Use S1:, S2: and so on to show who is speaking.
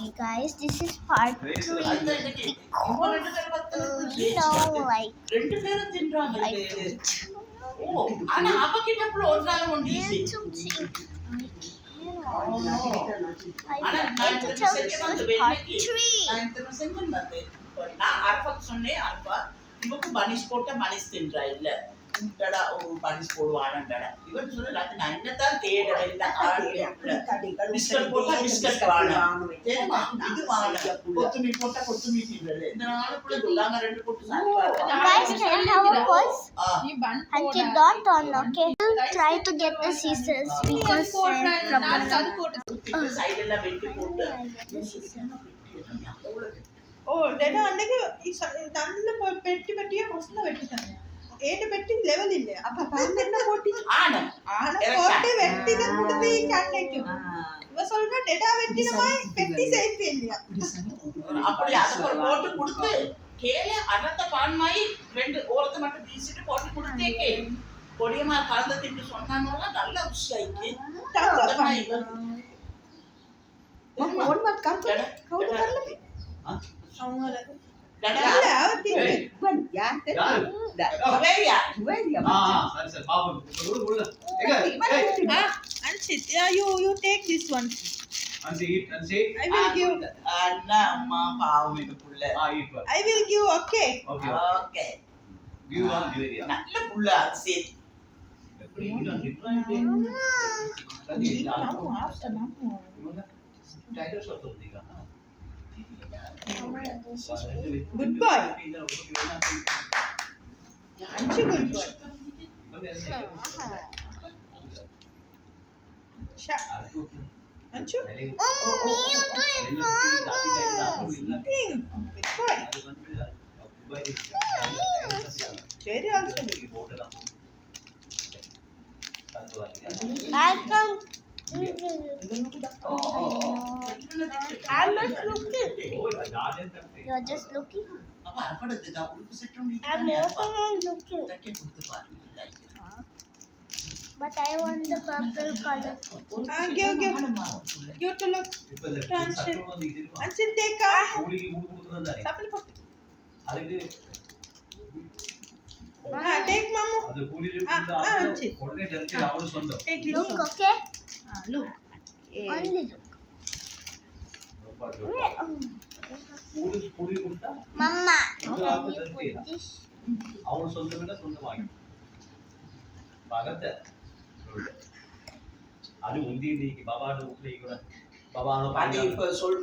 S1: Okay, guys, this is part 3 because like
S2: ரெண்டு பேரும் தின்றாங்க இது. ஓ ஆனா அவகிட்டப்புறம் ஒரு நாள் ஒன்று ஈஸி. ஆனா நான் செஞ்சது வெள்ளைக்கு நான் இந்த செஞ்சது நான் அர்ஃபக் சொன்னேன் அர்ஃபா இவக்கு பனிஷ் போட்ட மனிஷ் தின்றா இல்ல டடா பனிஷ் போடுவானடா இவன் சொல்ல நான் என்னதான் தேட எல்லாம் ஆடியல பிஸ்கட் போட்டா பிஸ்கட் வாணும் தெரியுமா இது வாணும் கொத்துமி போட்டா கொத்துமி தின்றது இந்த நாளுக்குள்ள துலாங்க ரெண்டு போட்டு சாப்பிடுவாங்க
S1: guys, can I have a pause? Until don't turn, okay? Try to get the scissors because
S2: side எல்லாம் வெட்டி போட்டு
S3: ఓ డేటా అన్నకి நல்ல பெட்டி பெட்டியா கொஸ்ல வெட்டிட்டாங்க ஏட்ட பெட்டி லெவல் இல்ல அப்ப பாருங்க போட்டி
S2: ஆன
S3: போட்டு வெட்டினது கண்ணேக்கு இவ சொல்ற டேட்டா வெட்டினமா பெட்டி சேஃப் இல்லையா
S2: அப்படி அத போட்டு கொடுத்து கேளே அனந்த பான்மாயி ரெண்டு ஓரத்தை மட்டும் வீசிட்டு போட்டு கொடுத்தேக்கே பொடியமா கலந்து திட்டு சொன்னாங்கன்னா நல்ல ருசியாயிக்கு
S3: ஒன் மத் கவுண்ட் பண்ணல அவங்கள Anshit, yeah, you take this one.
S4: Anshit.
S3: I will give.
S2: Anna, amma, pavu idu pulla.
S4: Eat one.
S3: I will give. Okay.
S2: Okay.
S4: Give one, give it.
S2: நல்ல புள்ள Anshit.
S3: Good boy. Anshit, good boy. Anshit. Good boy. Cherry also.
S1: welcome. I'm not looking. You're just looking.
S2: அப்ப அர்ப்பணத்துக்கு உடுப்பு செட்டும்
S1: I'm also not looking.
S2: தக்கே கொடுத்து பாருங்க
S1: But I want the purple color.
S3: Give. Give to look. Anshit. Anshit, take a. Sapple put. Take mamu. Anshit. Take this
S1: Look,
S3: one.
S1: okay?
S3: Look.
S1: Only look. Mama, can you put this?
S4: அவன் சொந்தமில்ல சொந்தமாகி பகத்தை அது உந்தி பாபாட வீட்டுல பாபா
S2: அது இப்ப சொல்